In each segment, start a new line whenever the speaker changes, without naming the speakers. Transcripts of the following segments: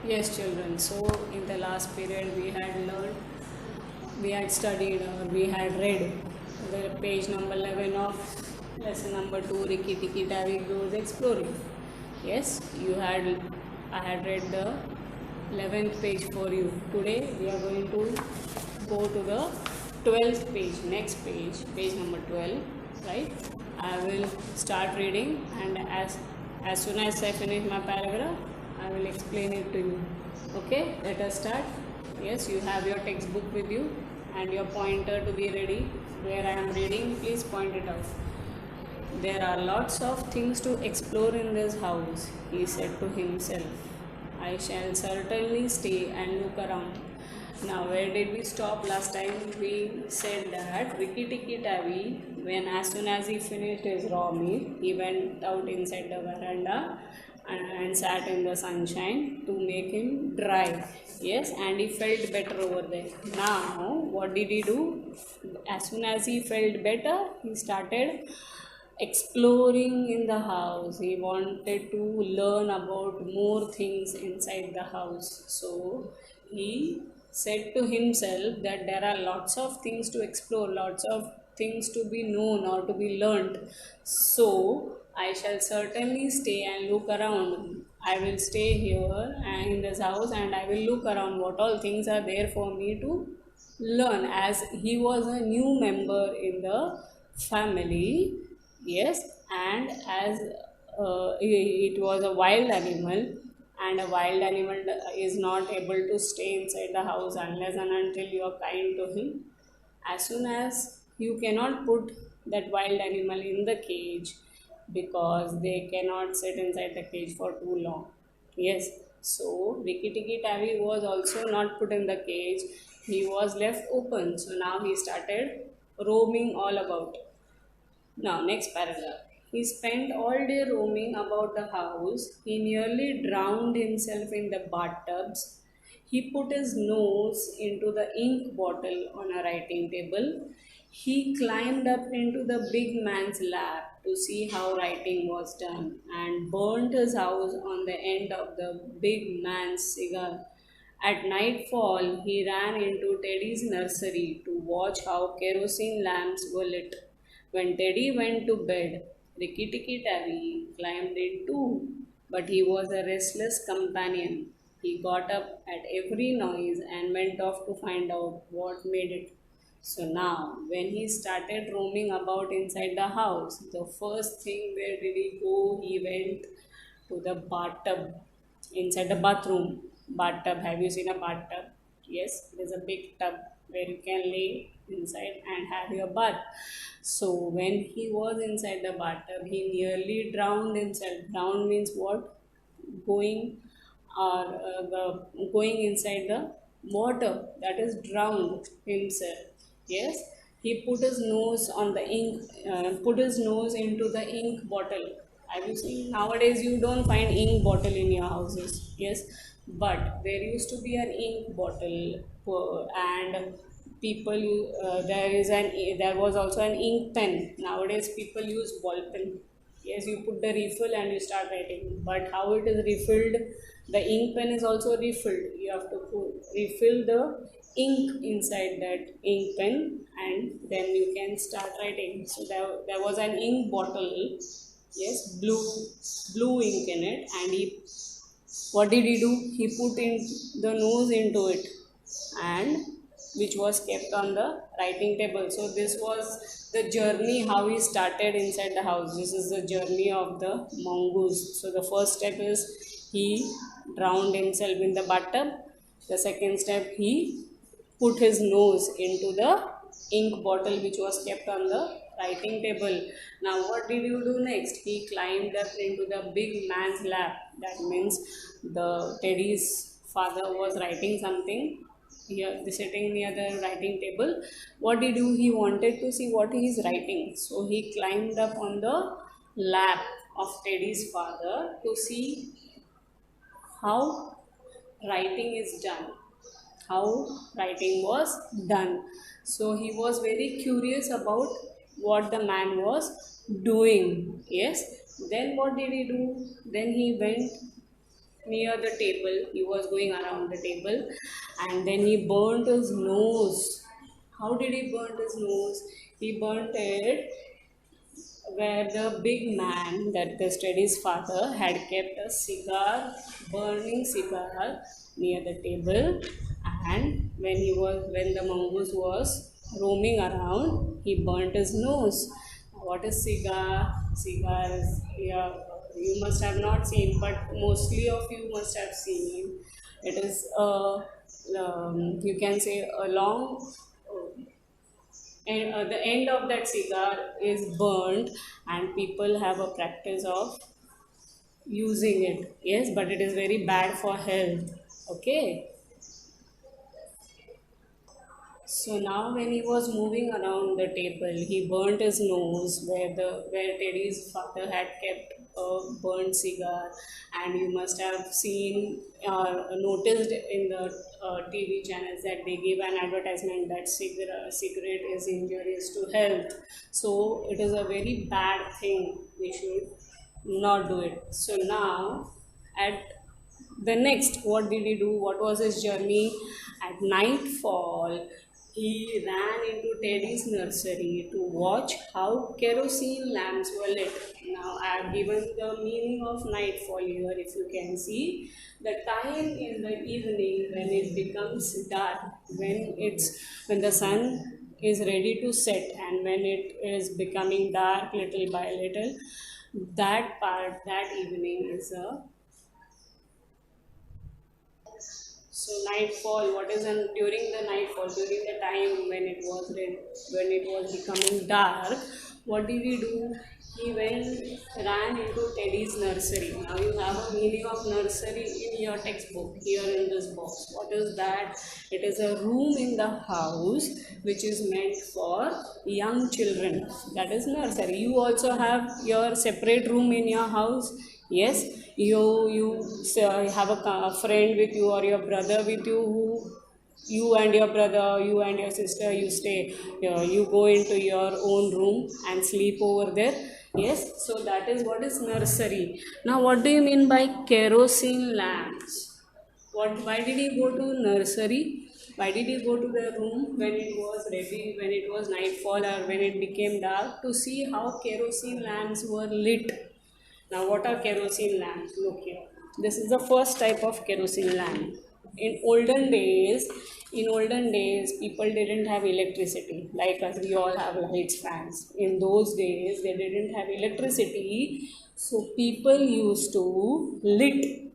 Yes, children. So, in the last period, we had studied, or we had read the page number 11 of lesson number 2, Rikki Tikki Tavi Goes Exploring. Yes, I had read the 11th page for you. Today, we are going to go to the 12th page, next page, page number 12, right? I will start reading, and as soon as I finish my paragraph, I will explain it to you. Okay, let us start. Yes, you have your textbook with you and your pointer to be ready. Where I am reading, please point it out. There are lots of things to explore in this house, he said to himself. I shall certainly stay and look around. Now, where did we stop last time? We said that Rikki Tikki Tavi, as soon as he finished his raw meat, he went out inside the veranda and sat in the sunshine to make him dry. Yes, and he felt better over there. Now, what did he do? As soon as he felt better, he started exploring in the house. He wanted to learn about more things inside the house. So he said to himself that there are lots of things to explore, lots of things to be known or to be learned. So I shall certainly stay and look around. I will stay here and in this house, and I will look around what all things are there for me to learn, as he was a new member in the family. Yes, and as it was a wild animal, and a wild animal is not able to stay inside the house unless and until you are kind to him. As soon as you cannot put that wild animal in the cage, because they cannot sit inside the cage for too long. Yes, so Rikki Tikki Tavi was also not put in the cage. He was left open. So now he started roaming all about. Now, next paragraph. He spent all day roaming about the house. He nearly drowned himself in the bathtubs. He put his nose into the ink bottle on a writing table. He climbed up into the big man's lap to see how writing was done, and burnt his house on the end of the big man's cigar. At nightfall, he ran into Teddy's nursery to watch how kerosene lamps were lit. When Teddy went to bed, Rikki Tikki Tavi climbed it too, but he was a restless companion. He got up at every noise and went off to find out what made it. So now, when he started roaming about inside the house, the first thing, where did he go? He went to the bathtub, inside the bathroom. Bathtub, have you seen a bathtub? Yes, it is a big tub where you can lay inside and have your bath. So when he was inside the bathtub, he nearly drowned himself. Drowned means what? Going, or the going inside the water, that is drowned himself. Yes, he put his nose on the ink, put his nose into the ink bottle. Have you seen? Nowadays you don't find ink bottle in your houses. Yes, but there used to be an ink bottle, and there was also an ink pen. Nowadays people use ball pen. Yes, you put the refill and you start writing. But how it is refilled? The ink pen is also refilled. You have to refill the ink inside that ink pen, and then you can start writing. So there was an ink bottle. Yes, blue ink in it, and what did he do? He put in the nose into it, and which was kept on the writing table. So this was the journey how he started inside the house. This is the journey of the mongoose. So the first step is he drowned himself in the bathtub. The second step, he put his nose into the ink bottle which was kept on the writing table. Now, what did you do next? He climbed up into the big man's lap. That means the Teddy's father was writing something here, sitting near the writing table. What did he do? He wanted to see what he is writing. So he climbed up on the lap of Teddy's father to see how writing is done, how writing was done. So he was very curious about what the man was doing. Yes. Then what did he do? Then he went near the table. He was going around the table, and then he burnt his nose. How did he burn his nose? He burnt it where the big man, that the Steady's father, had kept a cigar, burning cigar near the table, and when the mongoose was roaming around, he burnt his nose. What is cigar? Cigar is, yeah, you must have not seen, but mostly of you must have seen. It is a you can say a long and the end of that cigar is burned, and people have a practice of using it. Yes, but it is very bad for health. Okay. So now when he was moving around the table, he burnt his nose where Teddy's father had kept a burnt cigar, and you must have seen noticed in the TV channels that they give an advertisement that cigarette is injurious to health. So it is a very bad thing. We should not do it. So now at the next, what did he do? What was his journey? At nightfall, he ran into Teddy's nursery to watch how kerosene lamps were lit. Now, I have given the meaning of nightfall here. If you can see, the time in the evening when it becomes dark, when the sun is ready to set, and when it is becoming dark little by little, that evening is a. So nightfall, what is during the nightfall, during the time when it was when it was becoming dark, what did he do? He ran into Teddy's nursery. Now you have a meaning of nursery in your textbook here in this box. What is that? It is a room in the house which is meant for young children. That is nursery. You also have your separate room in your house. Yes, you have a friend with you or your brother with you who you and your brother, you and your sister, you stay, you go into your own room and sleep over there. Yes, so that is what is nursery. Now, what do you mean by kerosene lamps? Why did he go to nursery? Why did he go to the room when it was ready, when it was nightfall or when it became dark, to see how kerosene lamps were lit? Now, what are kerosene lamps? Look here. This is the first type of kerosene lamp. In olden days, people didn't have electricity like us. We all have lights, fans. In those days, they didn't have electricity, so people used to lit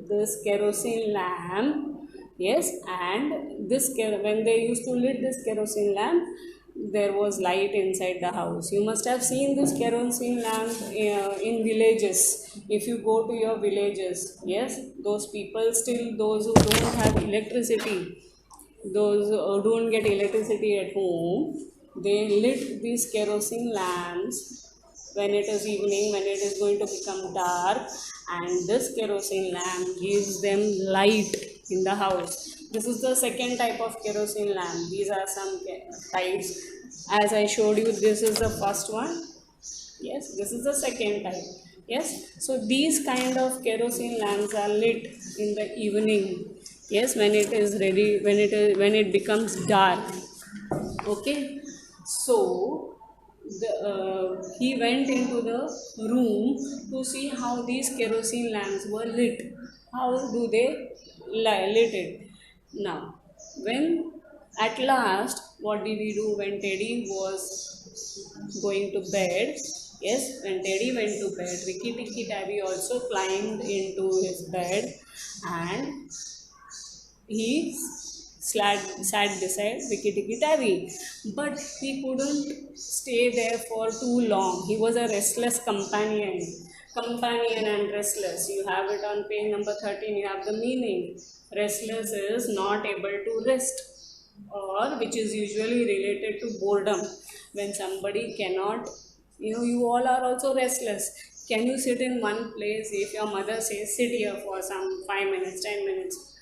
this kerosene lamp. Yes, and when they used to lit this kerosene lamp, there was light inside the house. You must have seen this kerosene lamp in villages. If you go to your villages, yes, those people, still those who don't have electricity, those who don't get electricity at home, they lit these kerosene lamps when it is evening, when it is going to become dark, and this kerosene lamp gives them light in the house. This is the second type of kerosene lamp. These are some types. As I showed you, this is the first one. Yes, this is the second type. Yes, so these kind of kerosene lamps are lit in the evening. Yes, when it is ready, when it becomes dark. Okay, so he went into the room to see how these kerosene lamps were lit. How do they lit it? Now, when at last, what did he do when Teddy was going to bed? Yes, when Teddy went to bed, Rikki Tikki Tavi also climbed into his bed, and he sat beside Rikki Tikki Tavi. But he couldn't stay there for too long. He was a restless companion and restless. You have it on page number 13. You have the meaning. Restless is not able to rest, or which is usually related to boredom. When somebody cannot, you all are also restless. Can you sit in one place? If your mother says sit here for some 5 minutes, 10 minutes,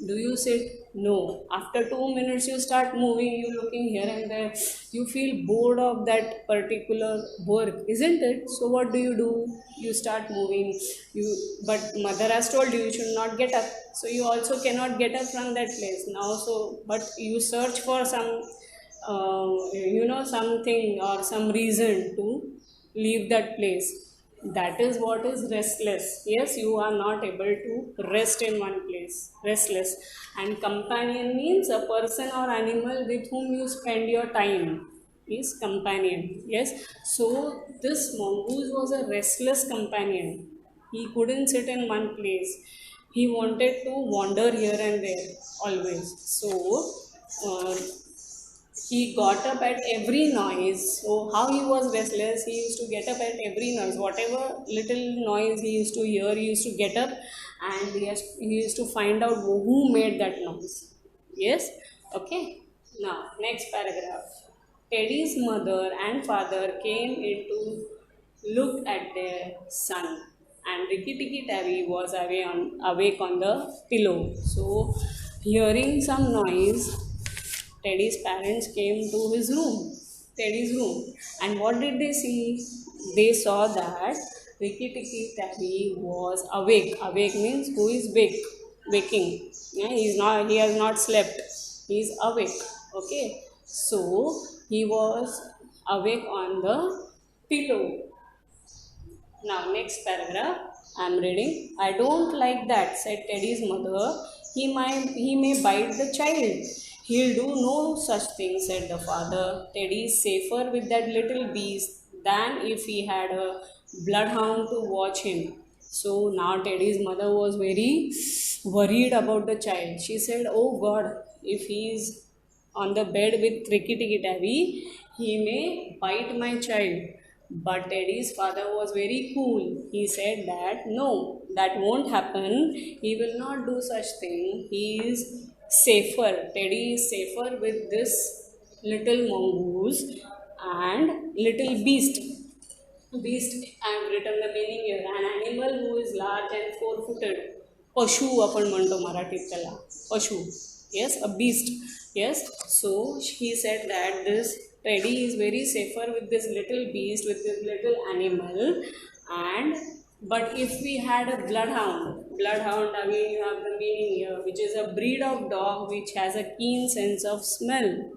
Do you sit? No. After 2 minutes, you start moving, you looking here and there. You feel bored of that particular work, isn't it? So what do? You start moving. You, but mother has told you should not get up. So you also cannot get up from that place now. So, but you search for some, something or some reason to leave that place. That is what is restless. Yes, you are not able to rest in one place. Restless. And companion means a person or animal with whom you spend your time is companion. Yes. So this mongoose was a restless companion. He couldn't sit in one place. He wanted to wander here and there always. So uh, he got up at every noise. So how he was restless, he used to get up at every noise. Whatever little noise he used to hear, he used to get up and he used to find out who made that noise. Yes? Okay. Now, next paragraph. Teddy's mother and father came in to look at their son, and Ricky Tikki Tavi was awake on the pillow. So, hearing some noise, Teddy's parents came to his room, Teddy's room, and what did they see? They saw that Ricky Tikki Tavi was awake. Awake means who is waking. Yeah, he's not. He has not slept. He's awake. Okay, so he was awake on the pillow. Now, next paragraph, I'm reading. I don't like that, said Teddy's mother. He may bite the child. He'll do no such thing, said the father. Teddy's safer with that little beast than if he had a bloodhound to watch him. So now Teddy's mother was very worried about the child. She said, oh God, if he is on the bed with Ricky Tikki Tavi, he may bite my child. But Teddy's father was very cool. He said that no, that won't happen. He will not do such thing. He is safer. Teddy is safer with this little mongoose and little beast. Beast, I have written the meaning here. An animal who is large and four-footed. पशु आपण म्हणतो मराठीत त्याला पशु. Yes, a beast. Yes. So he said that this Teddy is very safer with this little beast, with this little animal, and but if we had a bloodhound again you have the meaning here, which is a breed of dog which has a keen sense of smell.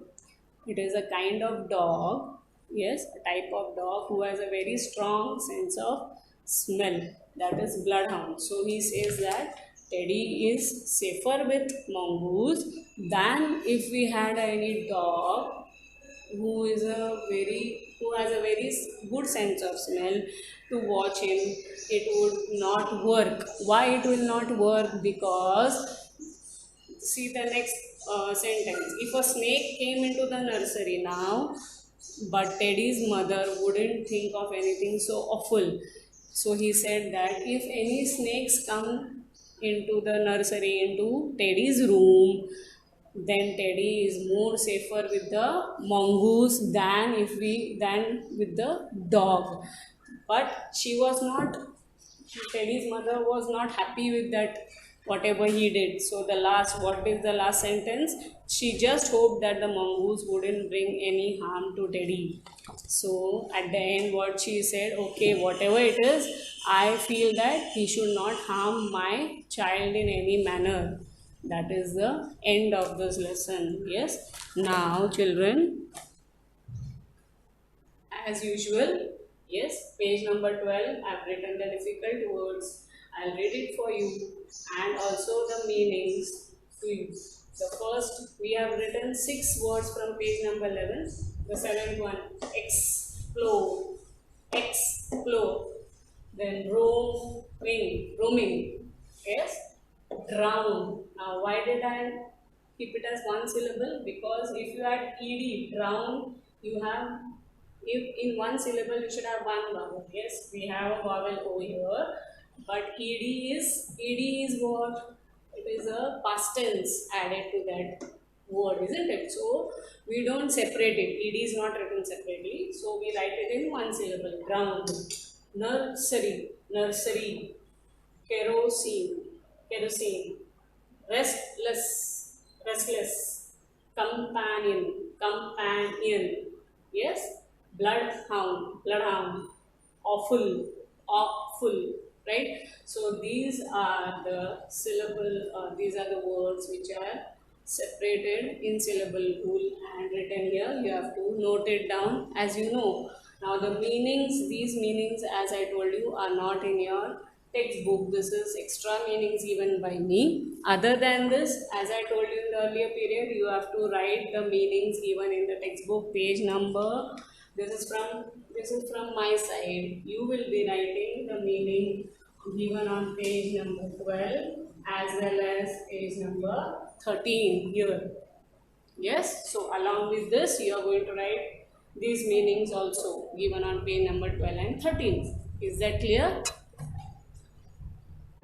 It is a kind of dog, yes, a type of dog who has a very strong sense of smell. That is bloodhound. So he says that Teddy is safer with mongoose than if we had any dog who has a very good sense of smell. To watch him, it would not work. Why it will not work? Because see the next sentence. If a snake came into the nursery now, but Teddy's mother wouldn't think of anything so awful. So he said that if any snakes come into the nursery, into Teddy's room, then Teddy is more safer with the mongoose than with the dog. But she was not, Teddy's mother was not happy with that whatever he did. So what is the last sentence? She just hoped that the mongoose wouldn't bring any harm to Teddy. So at the end what she said, okay, whatever it is, I feel that he should not harm my child in any manner. That is the end of this lesson. Yes. Now children, as usual, yes, page number 12, I've written the difficult words. I'll read it for you and also the meanings to you. The first, we have written 6 words from page number 11. The 7th one, explore, explore. Then roaming, yes, drown. Now, why did I keep it as one syllable? Because if you add ed, drown, you have, if in one syllable you should have one vowel. Yes, we have a vowel over here, but ed is what? It is a past tense added to that word, isn't it? So we don't separate it. Ed is not written separately, so we write it in one syllable. Ground, nursery, kerosene, restless, restless, companion, companion, yes, bloodhound, bloodhound, awful, awful, right? So these are the syllable, these are the words which are separated in syllable rule and written here. You have to note it down as you know. Now the meanings, these meanings as I told you are not in your textbook. This is extra meanings given by me. Other than this, as I told you in the earlier period, you have to write the meanings given in the textbook, page number. This is from my side. You will be writing the meaning given on page number 12 as well as page number 13 here. Yes, so along with this, you are going to write these meanings also given on page number 12 and 13. Is that clear?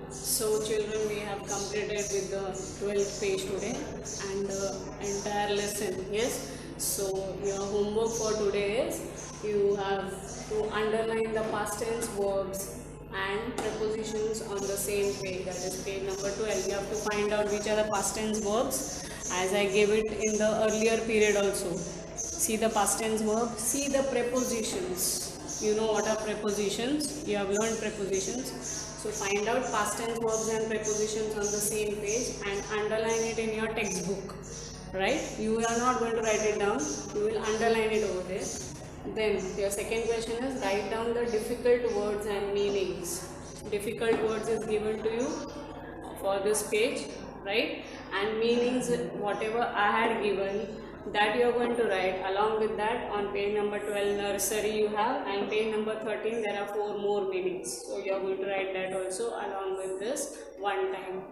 So children, we have completed with the 12th page today and the entire lesson. Yes. So your homework for today is you have to underline the past tense verbs and prepositions on the same page. That is page number 12. You have to find out which are the past tense verbs as I gave it in the earlier period also. See the past tense verb. See the prepositions. You know what are prepositions? You have learned prepositions. So find out past tense verbs and prepositions on the same page and underline it in your textbook. Right? You are not going to write it down. You will underline it over there. Then your second question is write down the difficult words and meanings. Difficult words is given to you for this page, right? And meanings, whatever I had given, that you are going to write. Along with that, on page number 12 nursery you have, and page number 13 there are 4 more meanings. So you are going to write that also along with this one time.